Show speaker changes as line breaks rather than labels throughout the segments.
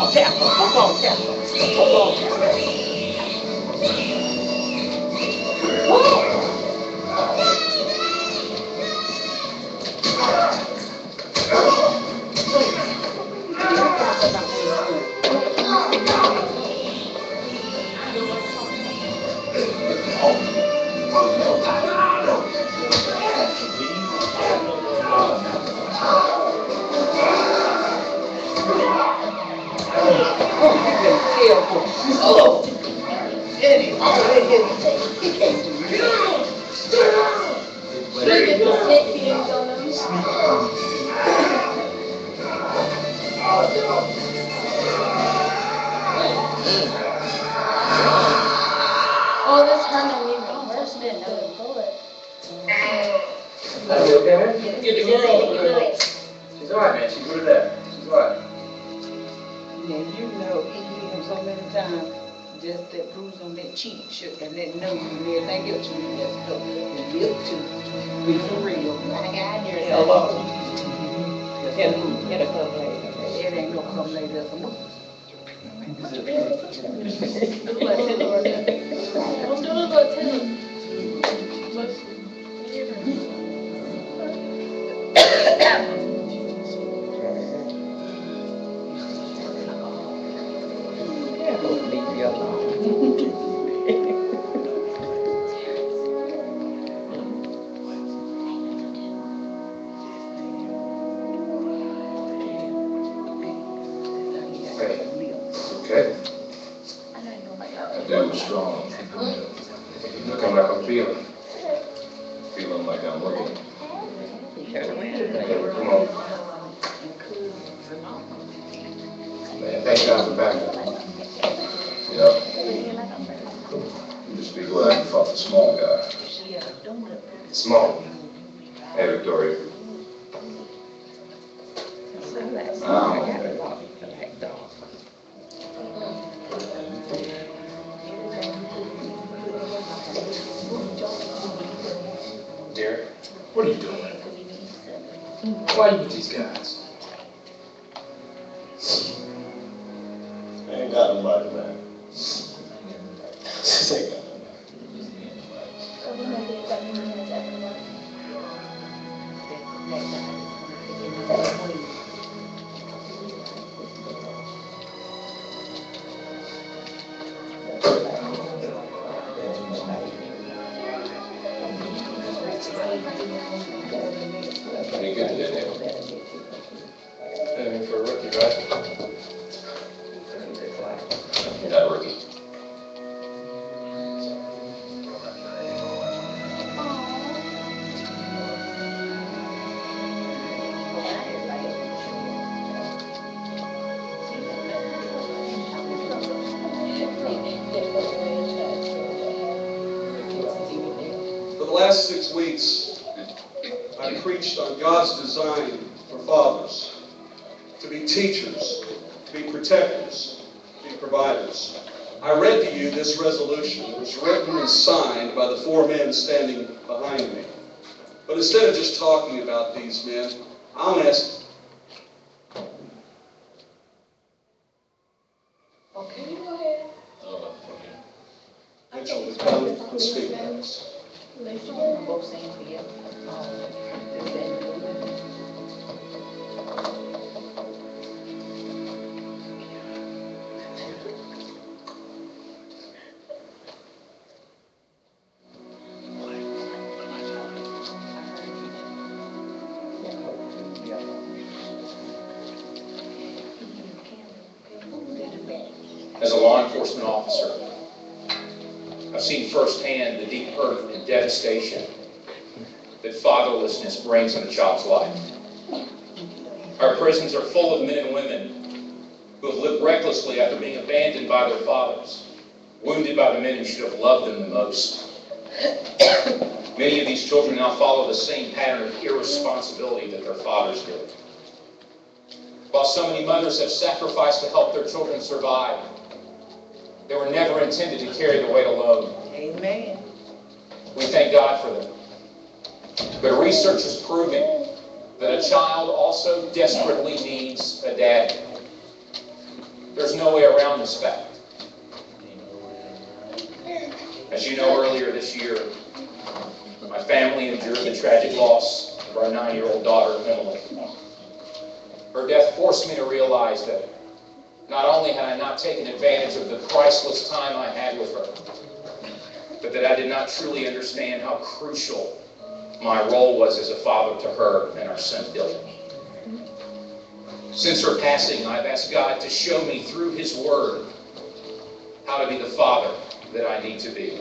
Football tackle, football tackle, football tackle.
Oh, this hand don't even worse than the bullet.
Are you okay, man?
Get the girl.
She's alright, man. She's good at that. She's alright.
Now you know he hit him so many times, just that bruise on that cheek shook and that nose and everything else you messed up. The lip too. Be for real.
I got yours.
Hello.
It'll come later.
It ain't gonna come later as a month.
Don't do it, little Taylor.
Leave you alone.
Okay. That was strong. Looking like I'm feeling. Feeling like I'm working. Okay, come on. Man, thank God for backing. You know, you just be glad you fought the small guy. Small. Hey, Victoria. Derek, what are you doing? Why are you with these guys?
I ain't got nobody, man. Just ain't got
Pretty good today,
nobody. For a rookie, right?
You're not a rookie.
For the last 6 weeks, I preached on God's design for fathers, to be teachers, to be protectors, to be providers. I read to you this resolution. It was written and signed by the 4 men standing behind me. But instead of just talking about these men, I'll ask,
Okay, you go ahead.
Mitchell to come and speak to us.
Both saying for you.
As a law enforcement officer, I've seen firsthand the deep hurt and devastation that fatherlessness brings in a child's life. Our prisons are full of men and women who have lived recklessly after being abandoned by their fathers, wounded by the men who should have loved them the most. Many of these children now follow the same pattern of irresponsibility that their fathers did. While so many mothers have sacrificed to help their children survive, they were never intended to carry the weight alone.
Amen.
We thank God for them. But research is proving that a child also desperately needs a dad. There's no way around this fact. As you know, earlier this year, my family endured the tragic loss of our 9-year-old daughter, Emily. Her death forced me to realize that not only had I not taken advantage of the priceless time I had with her, but that I did not truly understand how crucial my role was as a father to her and our son Dylan. Since her passing, I've asked God to show me through His Word how to be the father that I need to be.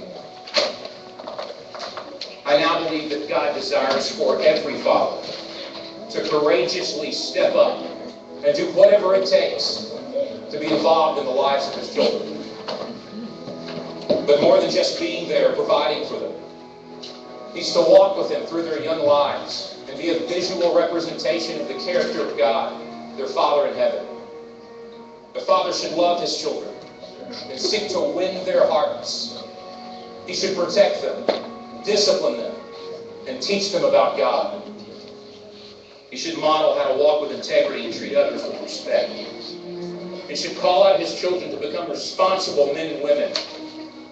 I now believe that God desires for every father to courageously step up and do whatever it takes to be involved in the lives of his children. But more than just being there, providing for them, He's to walk with them through their young lives and be a visual representation of the character of God, their Father in heaven. The father should love his children and seek to win their hearts. He should protect them, discipline them, and teach them about God. He should model how to walk with integrity and treat others with respect. He should call out his children to become responsible men and women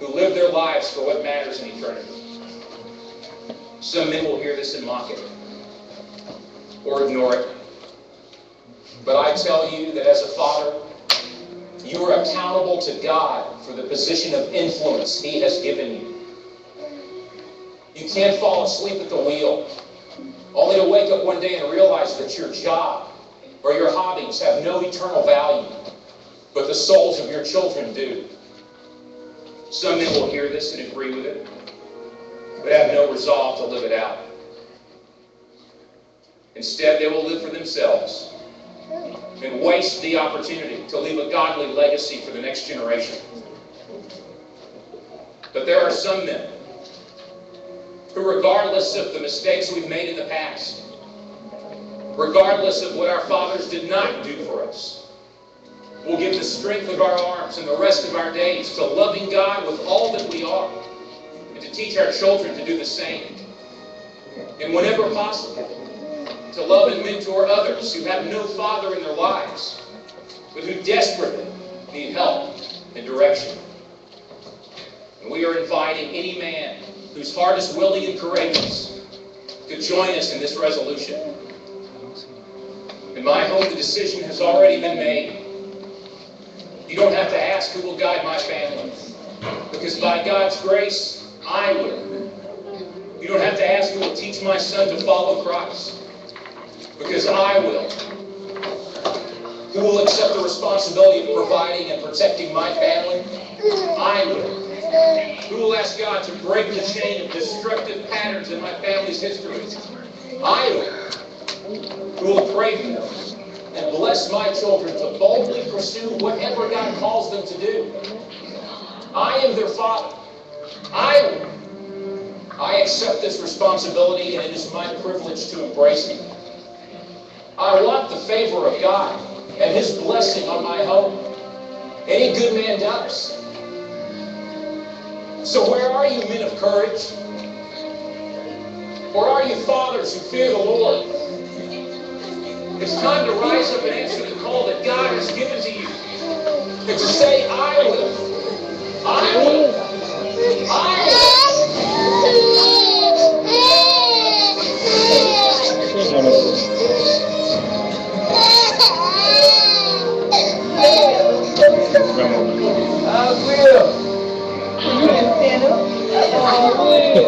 who live their lives for what matters in eternity. Some men will hear this and mock it or ignore it. But I tell you that as a father, you are accountable to God for the position of influence He has given you. You can't fall asleep at the wheel, only to wake up one day and realize that your job or your hobbies have no eternal value, but the souls of your children do. Some men will hear this and agree with it, but have no resolve to live it out. Instead, they will live for themselves and waste the opportunity to leave a godly legacy for the next generation. But there are some men who, regardless of the mistakes we've made in the past, regardless of what our fathers did not do for us, will give the strength of our arms and the rest of our days to loving God with all that we are, and to teach our children to do the same. And whenever possible, to love and mentor others who have no father in their lives, but who desperately need help and direction. And we are inviting any man whose heart is willing and courageous to join us in this resolution. In my home, the decision has already been made. You don't have to ask who will guide my family, because by God's grace, I will. You don't have to ask who will teach my son to follow Christ, because I will. Who will accept the responsibility of providing and protecting my family? I will. Who will ask God to break the chain of destructive patterns in my family's history? I will. Who will pray for them and bless my children to boldly pursue whatever God calls them to do? I am their father. I will. I accept this responsibility, and it is my privilege to embrace it. I want the favor of God and His blessing on my home. Any good man does. So where are you, men of courage? Or are you fathers who fear the Lord? It's time to rise up and answer the call that God has given to you. And to say, I will. I will. I
will. You can stand up.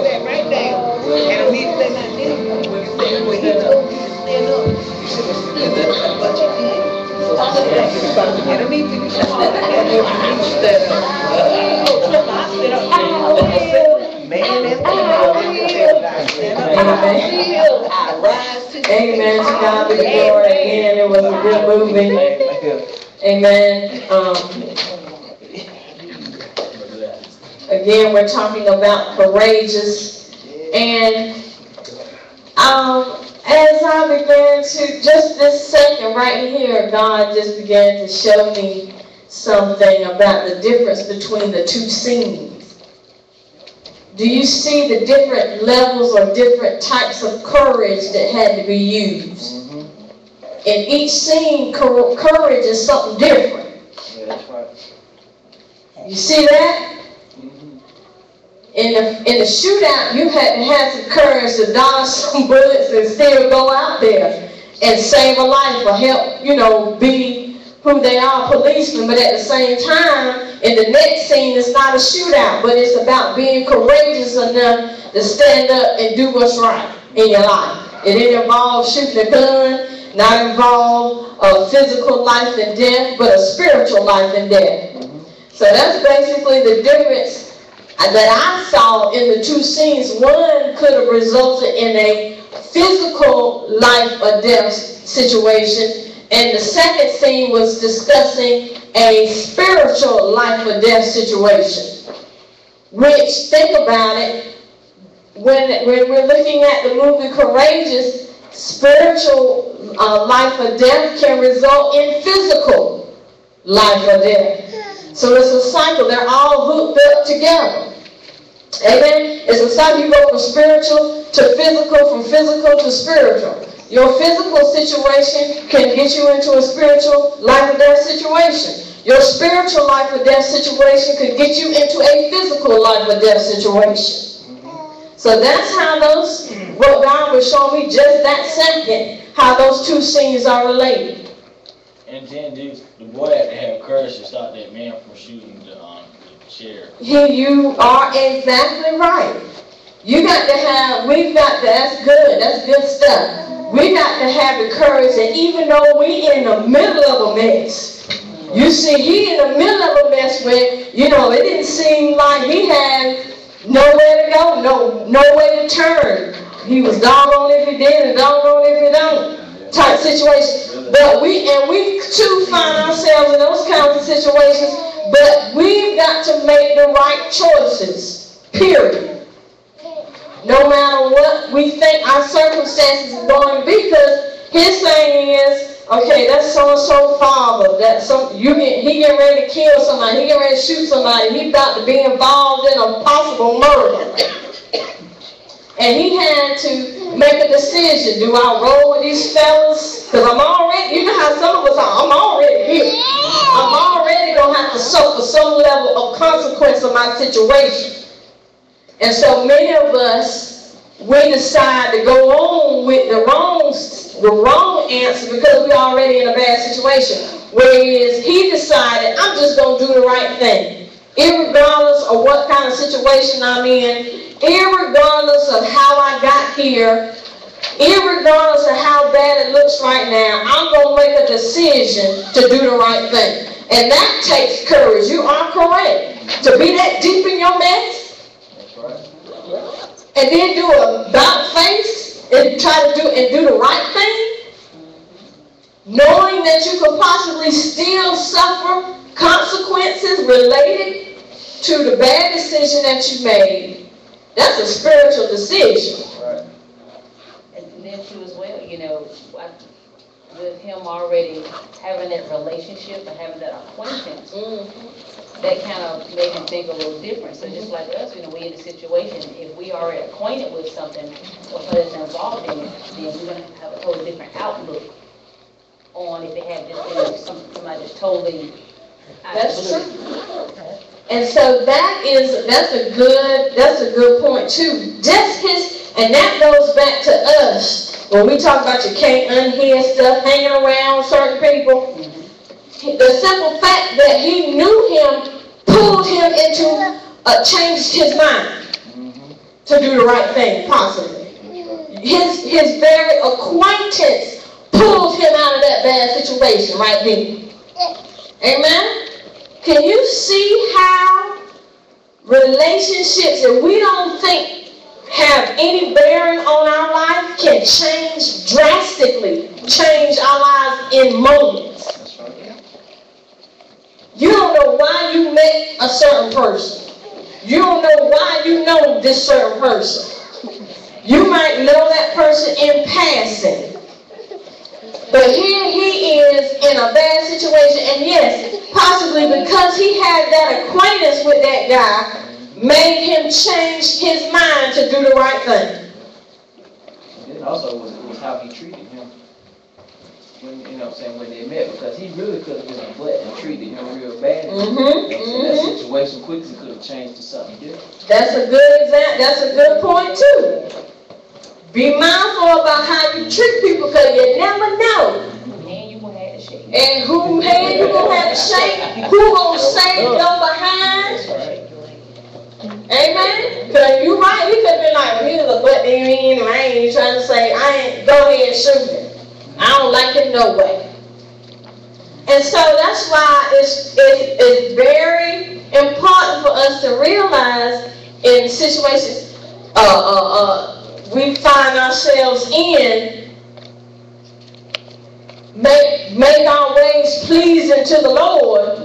Stand right there. And don't need to say nothing else. When he told you to stand up, you should have stood up, but you did. I don't need to stand up. I need to stand up. I stand up. Man and female, I stand up. I rise to
Amen. To God be the glory. Again, it was a good movie. Amen. Again, we're talking about courageous. And as I began to, just this second right here, God just began to show me something about the difference between the two scenes. Do you see the different levels or different types of courage that had to be used? In each scene, courage is something different.
Yeah, that's right.
You see that? In the shootout, you had to have some courage to dodge some bullets and still go out there and save a life or help, be who they are, policemen. But at the same time, in the next scene, it's not a shootout, but it's about being courageous enough to stand up and do what's right in your life. It didn't involve shooting a gun, not involve a physical life and death, but a spiritual life and death. So that's basically the difference that I saw in the two scenes. One could have resulted in a physical life or death situation, and the second scene was discussing a spiritual life or death situation. Which, think about it, when we're looking at the movie Courageous, spiritual life or death can result in physical life or death. So it's a cycle. They're all hooked up together. Amen? It's a cycle. You go from spiritual to physical, from physical to spiritual. Your physical situation can get you into a spiritual life or death situation. Your spiritual life or death situation could get you into a physical life or death situation. So that's how what God was showing me just that second, how those two scenes are related.
And then the boy had to have courage to stop that man from shooting the sheriff.
You are exactly right. That's good stuff. We got to have the courage that even though we in the middle of a mess, you see, he in the middle of a mess when, it didn't seem like he had nowhere to go, nowhere to turn. He was doggone if he did and doggone if he don't type situation. But we too find ourselves in those kinds of situations, but we've got to make the right choices, period. No matter what we think our circumstances are going to be, because his thing is, okay, that's so-and-so father, he getting ready to kill somebody, he getting ready to shoot somebody, he about to be involved in a possible murder. And he had to make a decision. Do I roll with these fellas? Because I'm already, you know how some of us are, I'm already here. I'm already going to have to suffer some level of consequence of my situation. And so many of us, we decide to go on with the wrong answer because we're already in a bad situation. Whereas he decided, I'm just going to do the right thing. Irregardless of what kind of situation I'm in, irregardless of how I got here, irregardless of how bad it looks right now, I'm going to make a decision to do the right thing. And that takes courage. You are correct. To be that deep in your mess, and then do a about face and try to do the right thing, knowing that you could possibly still suffer consequences related to the bad decision that you made. That's a spiritual decision.
Right. And then too as well, with him already having that relationship and having that acquaintance, that kind of made him think a little different. So just like us, we in a situation, if we are acquainted with something or that's involved in it, then we're going to have a totally different outlook on if it had just been somebody that's totally.
That's true. And so that's a good point too. And that goes back to us when we talk about you can't unhear stuff hanging around certain people. The simple fact that he knew him pulled him into changed his mind to do the right thing, possibly. His very acquaintance pulled him out of that bad situation right then. Amen? Can you see how relationships that we don't think have any bearing on our life can change drastically, change our lives in moments? You don't know why you met a certain person. You don't know why you know this certain person. You might know that person in passing. But here he is in a bad situation, and yes, possibly because he had that acquaintance with that guy, made him change his mind to do the right thing.
And also, it was how he treated him.
when, you know what I'm saying, when they met, because he really could have been a butt and treated him real bad. That situation quickly could have changed to something different.
That's a good example. That's a good point too. Be mindful about how you treat people, because you never know.
And you gonna have to shake.
And who hand you gonna have to shake? Who gonna save your behind? Amen? Because you right, he could have been like, he's a butt in the rain, trying to say, go ahead and shoot him. I don't like him no way. And so that's why it's very important for us to realize in situations we find ourselves in, make our ways pleasing to the Lord,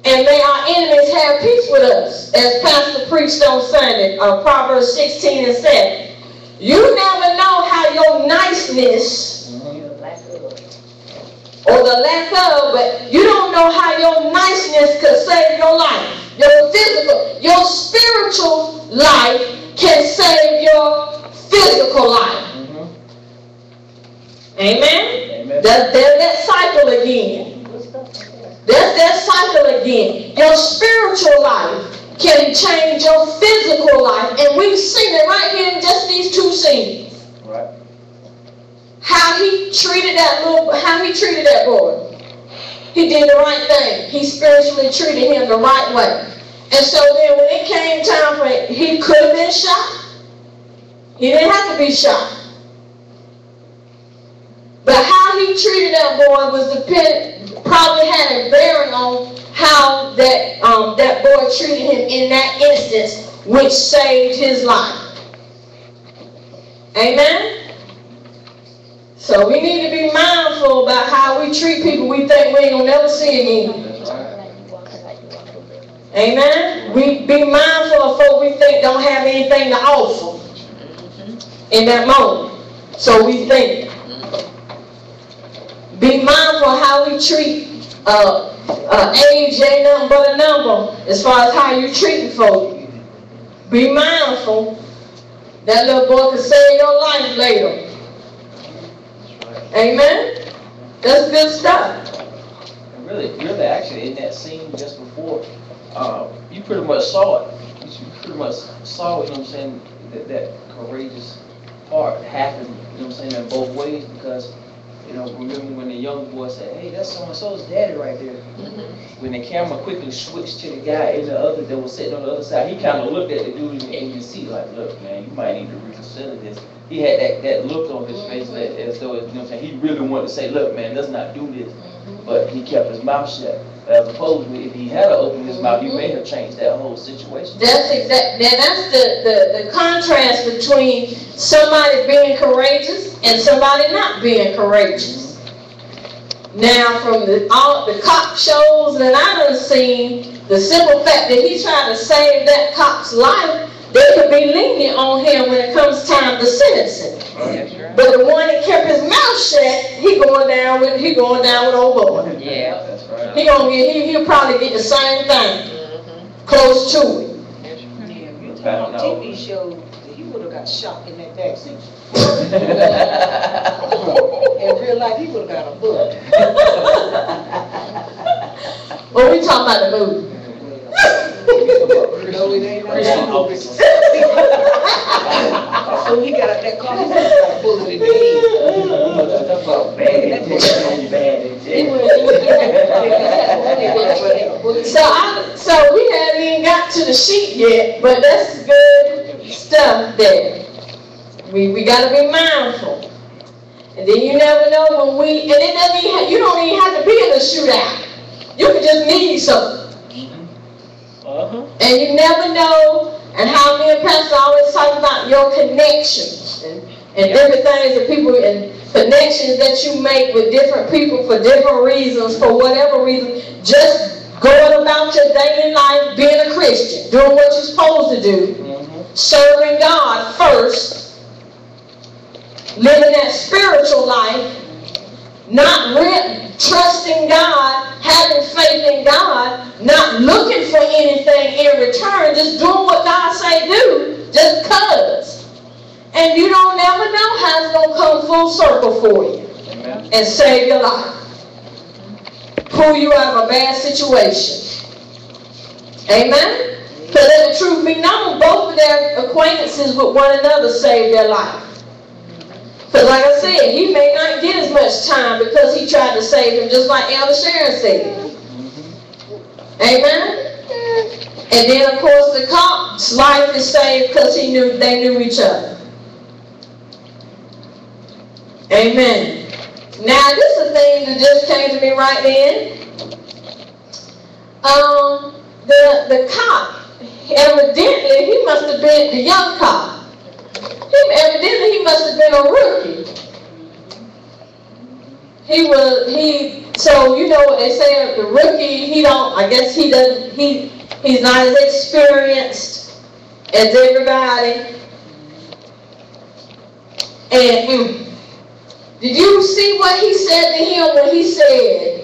and may our enemies have peace with us, as Pastor preached on Sunday, Proverbs 16:7. You never know how your niceness or the lack of, but you don't know how your niceness could save your life. Your physical, your spiritual life can save your physical life. Amen? There's that cycle again. There's that cycle again. Your spiritual life can change your physical life. And we've seen it right here in just these two scenes.
Right.
How he treated that boy. He did the right thing. He spiritually treated him the right way. And so then when it came time for it, he could have been shot. He didn't have to be shot. But how he treated that boy was probably had a bearing on how that boy treated him in that instance, which saved his life. Amen? So we need to be mindful about how we treat people we think we ain't gonna never see again. Amen? We be mindful of folk we think don't have anything to offer in that moment. So we think. Be mindful of how we treat age ain't nothing but a number as far as how you treating folk. Be mindful. That little boy could save your life later. Amen? That's good stuff.
And really, actually, in that scene just before, you pretty much saw it. You pretty much saw, you know what I'm saying, that courageous part happened, you know what I'm saying, in both ways, because, you know, remember when the young boy said, hey, that's so-and-so's daddy right there. When the camera quickly switched to the guy that was sitting on the other side, he kind of looked at the dude in the seat like, look, man, you might need to reconsider this. He had that look on his face as though, you know what I'm saying, he really wanted to say, look, man, let's not do this. But he kept his mouth shut. As opposed to if he had opened his mouth, he may have changed that whole situation.
That's the contrast between somebody being courageous and somebody not being courageous. Now, from all the cop shows that I done seen, the simple fact that he tried to save that cop's life, they could be lenient on him when it comes time to sentencing. But the one that kept his mouth shut, he going down with old boy.
Yeah.
That's right.
He'll probably get the same thing, close to it.
Yeah, you talk on TV shows, he would have got shot in that back seat. In real life, he would have got a bullet.
Well, we talking about the movie.
No, it ain't no movie. So he got that car, he would have got a bullet in the head.
So we haven't even got to the sheet yet, but that's good stuff there. We got to be mindful. And then you never know when you don't even have to be in a shootout. You can just need something. And you never know, and how me and Pastor always talk about your connections and different things that people, and connections that you make with different people for different reasons, for whatever reason. Just going about your daily life, being a Christian, doing what you're supposed to do, serving God first, living that spiritual life, not trusting God, having faith in God, not looking for anything in return, just doing what God say do, just cause. And you don't never know how it's going to come full circle for you. and save your life. Pull you out of a bad situation. Amen? Because let the truth be known, both of their acquaintances with one another saved their life. Because like I said, he may not get as much time because he tried to save him, just like Elder Sharon said. Amen? And then, of course, the cop's life is saved because they knew each other. Amen. Now, this is a thing that just came to me right then. The cop, evidently, he must have been the young cop. Evidently, he must have been a rookie. So you know what they say, the rookie, he's not as experienced as everybody. And did you see what he said to him when he said,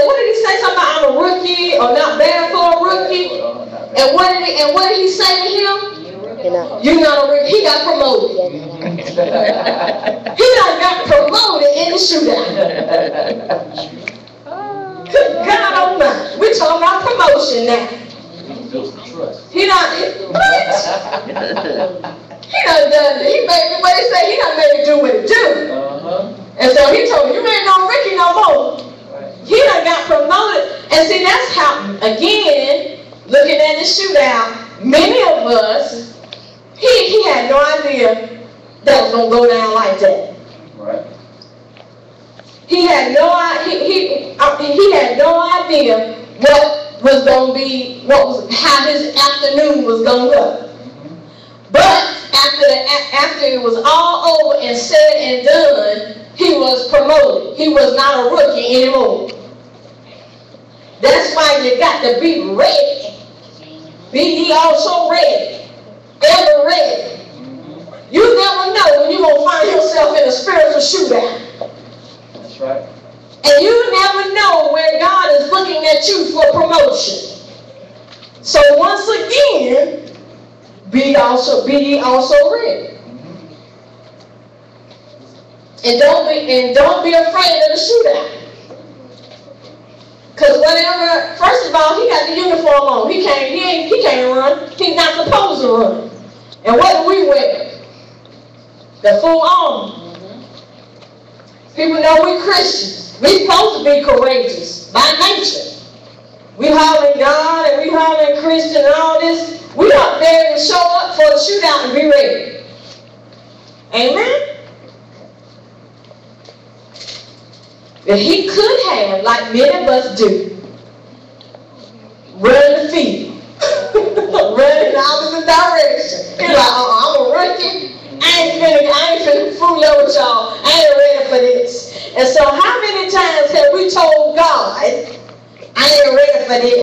what did he say? Something about I'm a rookie or not bad for a rookie? And what did he say to him? You're not a rookie. He got promoted. He got promoted in the shootout. Good God Almighty. We're talking about promotion now. He done made me do what he do. And so he told me, you ain't no rookie no more. He done got promoted. And see, that's how, again, looking at the shootout, many of us, he had no idea that was going to go down like that.
Right.
He had no idea what was going to be, how his afternoon was going to go. But after it was all over and said and done, he was promoted. He was not a rookie anymore. That's why you got to be ready. Be ye also ready. Ever ready. You never know when you're going to find yourself in a spiritual shootout.
That's right.
And you never know where God is looking at you for promotion. So once again, be ye also ready. And don't be afraid of the shootout. Because whatever, first of all, he got the uniform on. He can't run. He's not supposed to run. And what do we wear? The full armor. People know we're Christians. We're supposed to be courageous by nature. We hollering God and we hollering Christian and all this. We ought to be able to show up for the shootout and be ready. Amen? But he could have, like many of us do, run the field. Run in the opposite direction. He's like, I'm a rookie. I ain't finna fool up with y'all. I ain't ready for this. And so how many times have we told God, I ain't ready for this?